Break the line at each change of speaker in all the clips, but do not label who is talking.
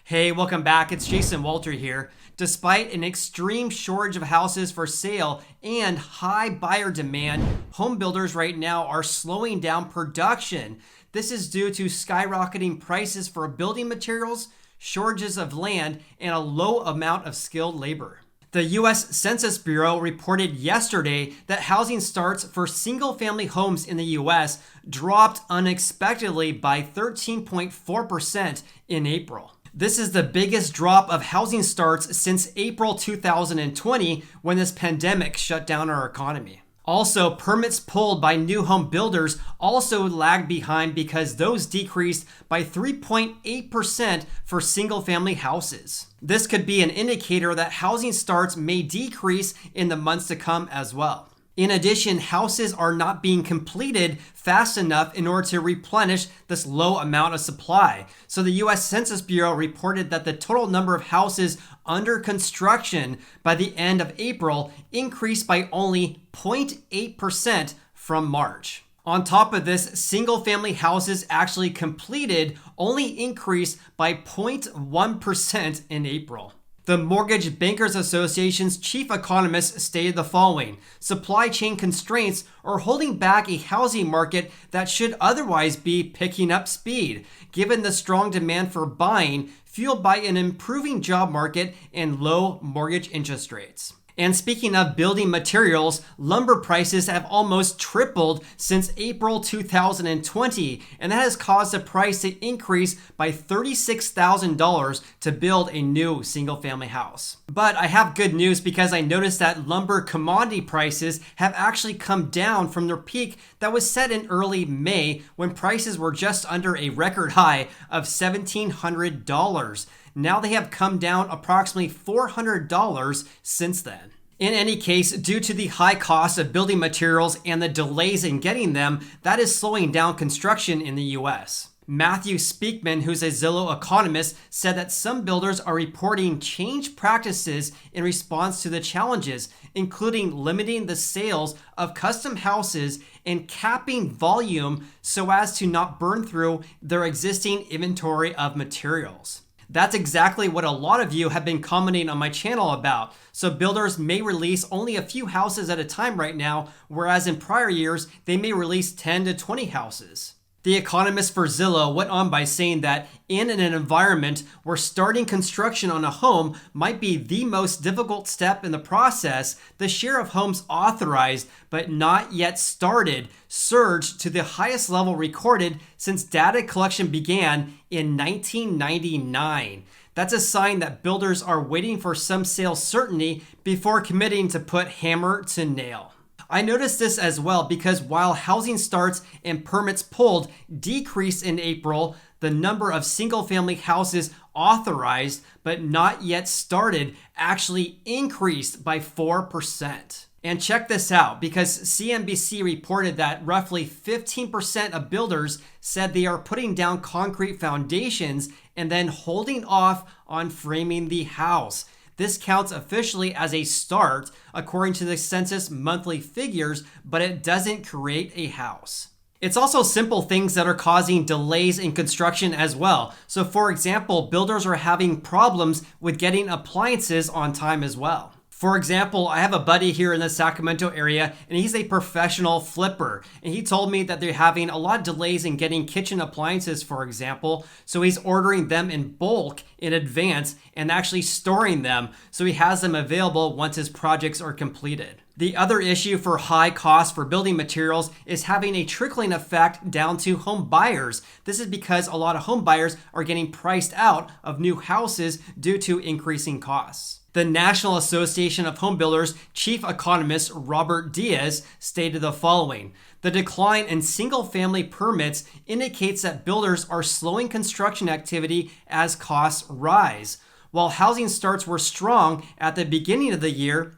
Hey, welcome back. It's Jason Walter here. Despite an extreme shortage of houses for sale and high buyer demand, home builders right now are slowing down production. This is due to skyrocketing prices for building materials, shortages of land, and a low amount of skilled labor. The US Census Bureau reported yesterday that housing starts for single-family homes in the US dropped unexpectedly by 13.4% in April. This is the biggest drop of housing starts since April 2020 when this pandemic shut down our economy. Also, permits pulled by new home builders also lagged behind because those decreased by 3.8% for single-family houses. This could be an indicator that housing starts may decrease in the months to come as well. In addition, houses are not being completed fast enough in order to replenish this low amount of supply. So the US Census Bureau reported that the total number of houses under construction by the end of April increased by only 0.8% from March. On top of this, single-family houses actually completed only increased by 0.1% in April. The Mortgage Bankers Association's chief economist stated the following: supply chain constraints are holding back a housing market that should otherwise be picking up speed, given the strong demand for buying, fueled by an improving job market and low mortgage interest rates. And speaking of building materials, lumber prices have almost tripled since April 2020, and that has caused the price to increase by $36,000 to build a new single-family house. But I have good news because I noticed that lumber commodity prices have actually come down from their peak that was set in early May when prices were just under a record high of $1,700. Now they have come down approximately $400 since then. In any case, due to the high cost of building materials and the delays in getting them, that is slowing down construction in the US. Matthew Speakman, who's a Zillow economist, said that some builders are reporting changed practices in response to the challenges, including limiting the sales of custom houses and capping volume so as to not burn through their existing inventory of materials. That's exactly what a lot of you have been commenting on my channel about. So builders may release only a few houses at a time right now, whereas in prior years, they may release 10 to 20 houses. The economist for Zillow went on by saying that in an environment where starting construction on a home might be the most difficult step in the process, the share of homes authorized but not yet started surged to the highest level recorded since data collection began in 1999. That's a sign that builders are waiting for some sales certainty before committing to put hammer to nail. I noticed this as well because while housing starts and permits pulled decreased in April, the number of single-family houses authorized but not yet started actually increased by 4%. And check this out, because CNBC reported that roughly 15% of builders said they are putting down concrete foundations and then holding off on framing the house. This counts officially as a start according to the census monthly figures, but it doesn't create a house. It's also simple things that are causing delays in construction as well. So for example, builders are having problems with getting appliances on time as well. For example, I have a buddy here in the Sacramento area, and he's a professional flipper. And he told me that they're having a lot of delays in getting kitchen appliances, for example. So he's ordering them in bulk in advance and actually storing them so he has them available once his projects are completed. The other issue for high costs for building materials is having a trickling effect down to home buyers. This is because a lot of home buyers are getting priced out of new houses due to increasing costs. The National Association of Home Builders chief economist Robert Diaz stated the following: the decline in single-family permits indicates that builders are slowing construction activity as costs rise. While housing starts were strong at the beginning of the year,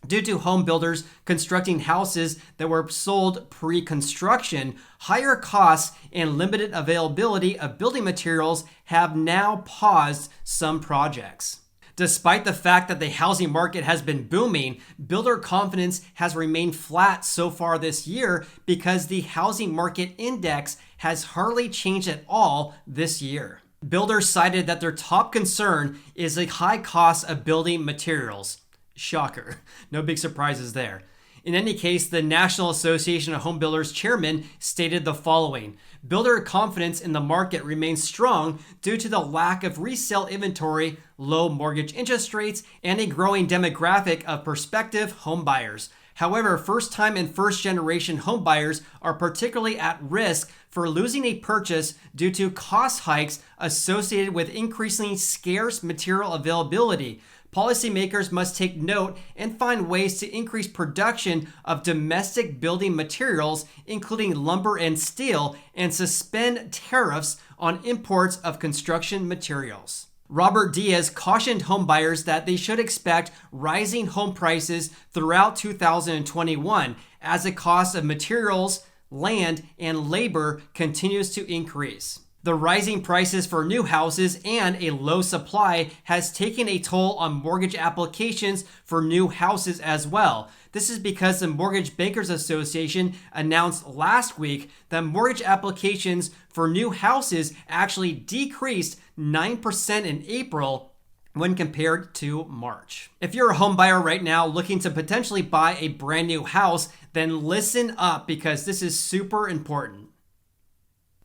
due to home builders constructing houses that were sold pre-construction, higher costs and limited availability of building materials have now paused some projects. Despite the fact that the housing market has been booming, builder confidence has remained flat so far this year because the housing market index has hardly changed at all this year. Builders cited that their top concern is the high cost of building materials. Shocker. No big surprises there. In any case, the National Association of Home Builders chairman stated the following: builder confidence in the market remains strong due to the lack of resale inventory, low mortgage interest rates, and a growing demographic of prospective home buyers. However, first-time and first-generation home buyers are particularly at risk for losing a purchase due to cost hikes associated with increasingly scarce material availability. Policymakers must take note and find ways to increase production of domestic building materials, including lumber and steel, and suspend tariffs on imports of construction materials. Robert Diaz cautioned homebuyers that they should expect rising home prices throughout 2021 as the cost of materials, land, and labor continues to increase. The rising prices for new houses and a low supply has taken a toll on mortgage applications for new houses as well. This is because the Mortgage Bankers Association announced last week that mortgage applications for new houses actually decreased 9% in April when compared to March. If you're a home buyer right now looking to potentially buy a brand new house, then listen up because this is super important.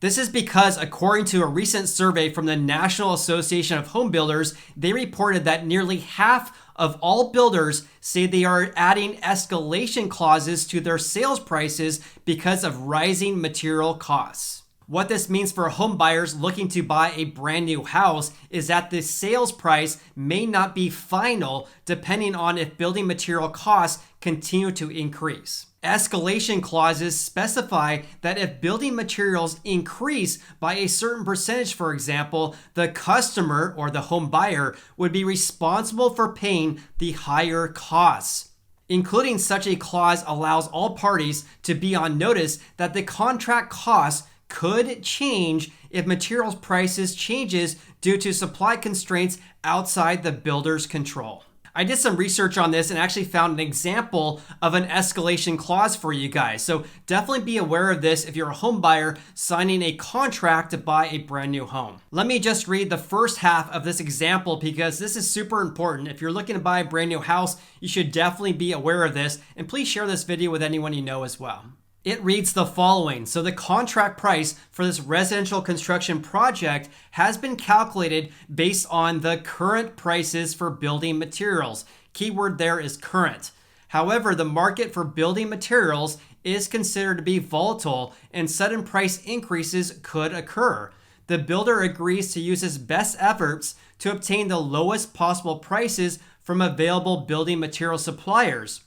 This is because, according to a recent survey from the National Association of Home Builders, they reported that nearly half of all builders say they are adding escalation clauses to their sales prices because of rising material costs. What this means for home buyers looking to buy a brand new house is that the sales price may not be final depending on if building material costs continue to increase. Escalation clauses specify that if building materials increase by a certain percentage, for example, the customer or the home buyer would be responsible for paying the higher costs. Including such a clause allows all parties to be on notice that the contract costs could change if materials prices changes due to supply constraints outside the builder's control. I did some research on this and actually found an example of an escalation clause for you guys. So definitely be aware of this if you're a home buyer signing a contract to buy a brand new home. Let me just read the first half of this example because this is super important. If you're looking to buy a brand new house, you should definitely be aware of this, and please share this video with anyone you know as well. It reads the following. So the contract price for this residential construction project has been calculated based on the current prices for building materials. Keyword there is current. However, the market for building materials is considered to be volatile and sudden price increases could occur. The builder agrees to use his best efforts to obtain the lowest possible prices from available building material suppliers.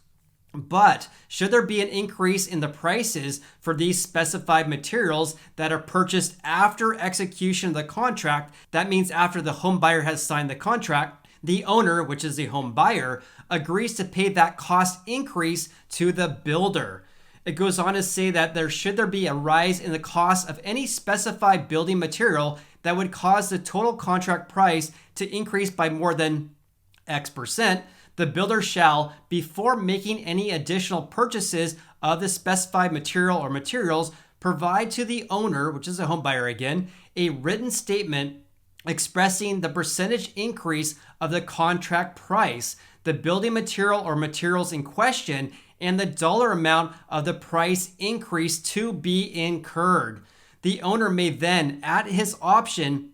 But should there be an increase in the prices for these specified materials that are purchased after execution of the contract, that means after the home buyer has signed the contract, the owner, which is the home buyer, agrees to pay that cost increase to the builder. It goes on to say that should there be a rise in the cost of any specified building material that would cause the total contract price to increase by more than X%, the builder shall, before making any additional purchases of the specified material or materials, provide to the owner, which is the home buyer again, a written statement expressing the percentage increase of the contract price, the building material or materials in question, and the dollar amount of the price increase to be incurred. The owner may then, at his option,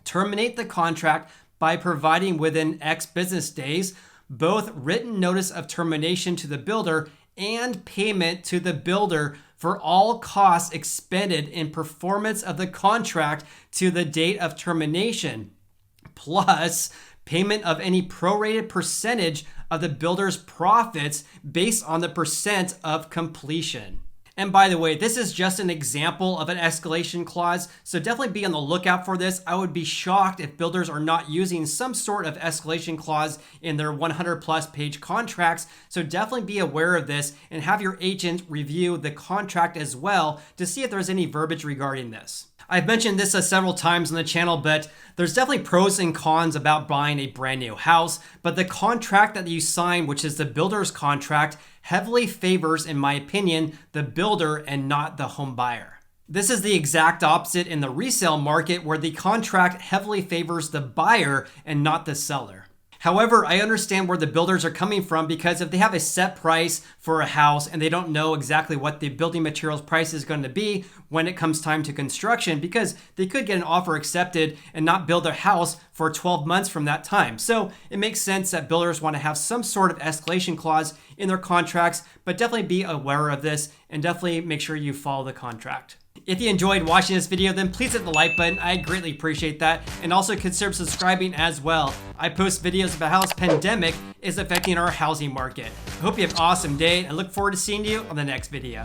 terminate the contract by providing within X business days both written notice of termination to the builder and payment to the builder for all costs expended in performance of the contract to the date of termination, plus payment of any prorated percentage of the builder's profits based on the percent of completion. And by the way, this is just an example of an escalation clause, so definitely be on the lookout for this. I would be shocked if builders are not using some sort of escalation clause in their 100+ page contracts, so definitely be aware of this and have your agent review the contract as well to see if there's any verbiage regarding this. I've mentioned this several times on the channel, but there's definitely pros and cons about buying a brand new house, but the contract that you sign, which is the builder's contract, heavily favors, in my opinion, the builder and not the home buyer. This is the exact opposite in the resale market, where the contract heavily favors the buyer and not the seller. However, I understand where the builders are coming from, because if they have a set price for a house and they don't know exactly what the building materials price is going to be when it comes time to construction, because they could get an offer accepted and not build their house for 12 months from that time. So it makes sense that builders want to have some sort of escalation clause in their contracts, but definitely be aware of this and definitely make sure you follow the contract. If you enjoyed watching this video, then please hit the like button. I greatly appreciate that. And also consider subscribing as well. I post videos about how this pandemic is affecting our housing market. I hope you have an awesome day and look forward to seeing you on the next video.